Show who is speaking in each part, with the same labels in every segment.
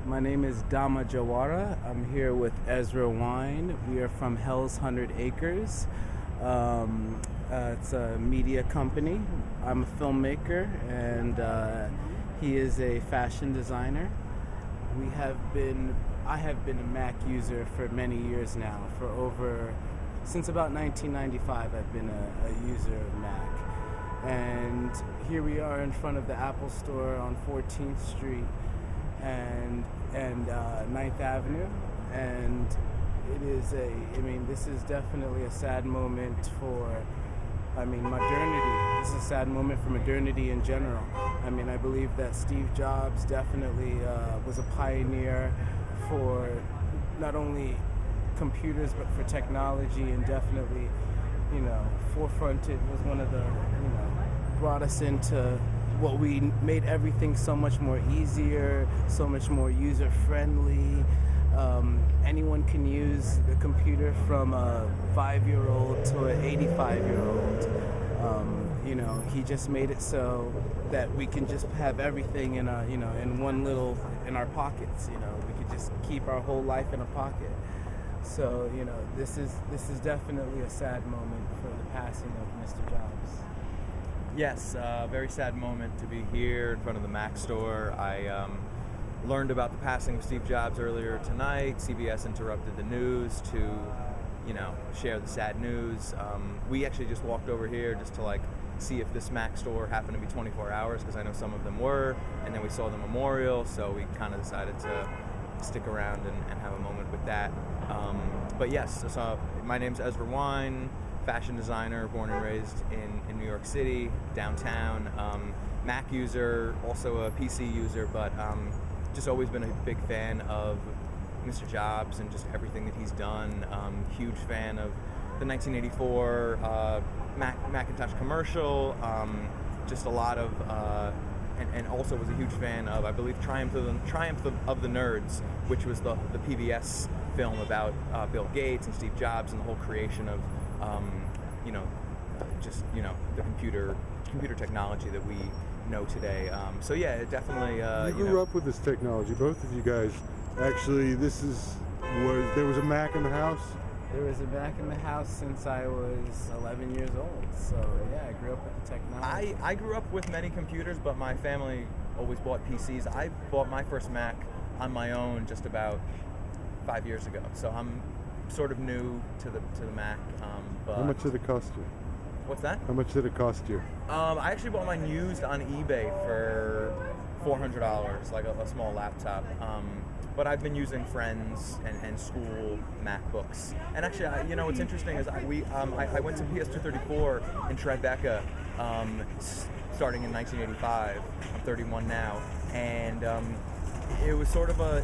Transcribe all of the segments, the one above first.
Speaker 1: My name is Dama Jawara. I'm here with Ezra Wine. We are from Hell's 100 Acres. It's a media company. I'm a filmmaker, and he is a fashion designer. I have been a Mac user for many years now. Since about 1995, I've been a user of Mac. And here we are in front of the Apple Store on 14th Street and 9th Avenue, and this is definitely a sad moment for modernity. This is a sad moment for modernity in general. I believe that Steve Jobs definitely was a pioneer for not only computers but for technology, and definitely, forefronted, was one of the, brought us into what we made everything so much more easier, so much more user friendly. Anyone can use the computer, from a 5-year-old to an 85-year-old. He just made it so that we can just have everything in our pockets. We could just keep our whole life in a pocket. So, this is definitely a sad moment for the passing of Mr. Jobs.
Speaker 2: Yes, very sad moment to be here in front of the Mac store. I learned about the passing of Steve Jobs earlier tonight. CBS interrupted the news to, share the sad news. We actually just walked over here just to see if this Mac store happened to be 24 hours, because I know some of them were, and then we saw the memorial, so we kind of decided to stick around and have a moment with that. But yes, so my name's Ezra Wine, fashion designer, born and raised in New York City, downtown. Mac user, also a PC user, but just always been a big fan of Mr. Jobs and just everything that he's done. Huge fan of the 1984 Macintosh commercial. Just a lot of, and also was a huge fan of, I believe, Triumph of the Nerds, which was the PBS film about Bill Gates and Steve Jobs and the whole creation of, the computer technology that we know today. So yeah, it definitely.
Speaker 3: You grew up with this technology, both of you guys. Actually, there was a Mac in the house.
Speaker 1: There was a Mac in the house since I was 11 years old. So yeah, I grew up with the technology.
Speaker 2: I grew up with many computers, but my family always bought PCs. I bought my first Mac on my own just about 5 years ago. So I'm sort of new to the Mac. But
Speaker 3: how much did it cost you?
Speaker 2: What's that?
Speaker 3: How much did it cost you?
Speaker 2: I actually bought mine used on eBay for $400, like a small laptop. But I've been using friends and school MacBooks. And actually, what's interesting is I went to PS234 in Tribeca starting in 1985. I'm 31 now, and it was sort of a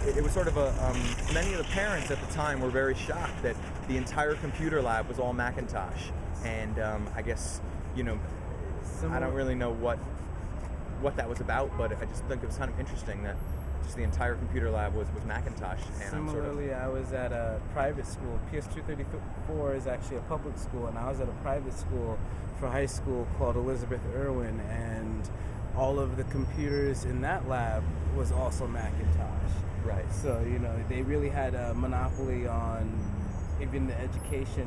Speaker 2: many of the parents at the time were very shocked that the entire computer lab was all Macintosh. And I guess, I don't really know what that was about, but I just think it was kind of interesting that just the entire computer lab was Macintosh. And
Speaker 1: similarly, I was at a private school. PS234 is actually a public school, and I was at a private school for high school called Elizabeth Irwin, and all of the computers in that lab was also Macintosh.
Speaker 2: Right.
Speaker 1: So, they really had a monopoly on even the education,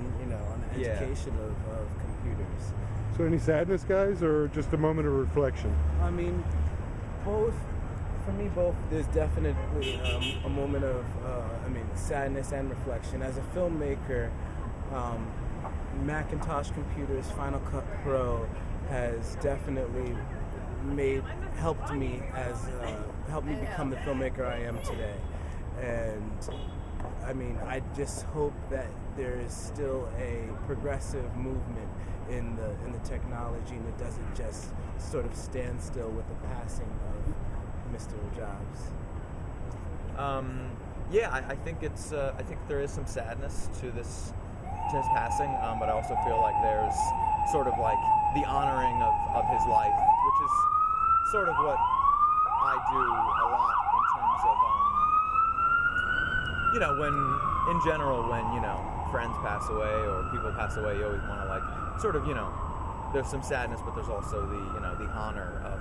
Speaker 1: of computers.
Speaker 3: So any sadness, guys, or just a moment of reflection?
Speaker 1: Both. For me, both. There's definitely a moment of, sadness and reflection. As a filmmaker, Macintosh computers, Final Cut Pro, has definitely helped me become the filmmaker I am today. And I just hope that there is still a progressive movement in the technology, and it doesn't just sort of stand still with the passing of Mr. Jobs.
Speaker 2: I think it's. I think there is some sadness to his passing, but I also feel like there's sort of like the honoring of his life, which is sort of what I do a lot in terms of. When friends pass away or people pass away, you always want to there's some sadness, but there's also the honor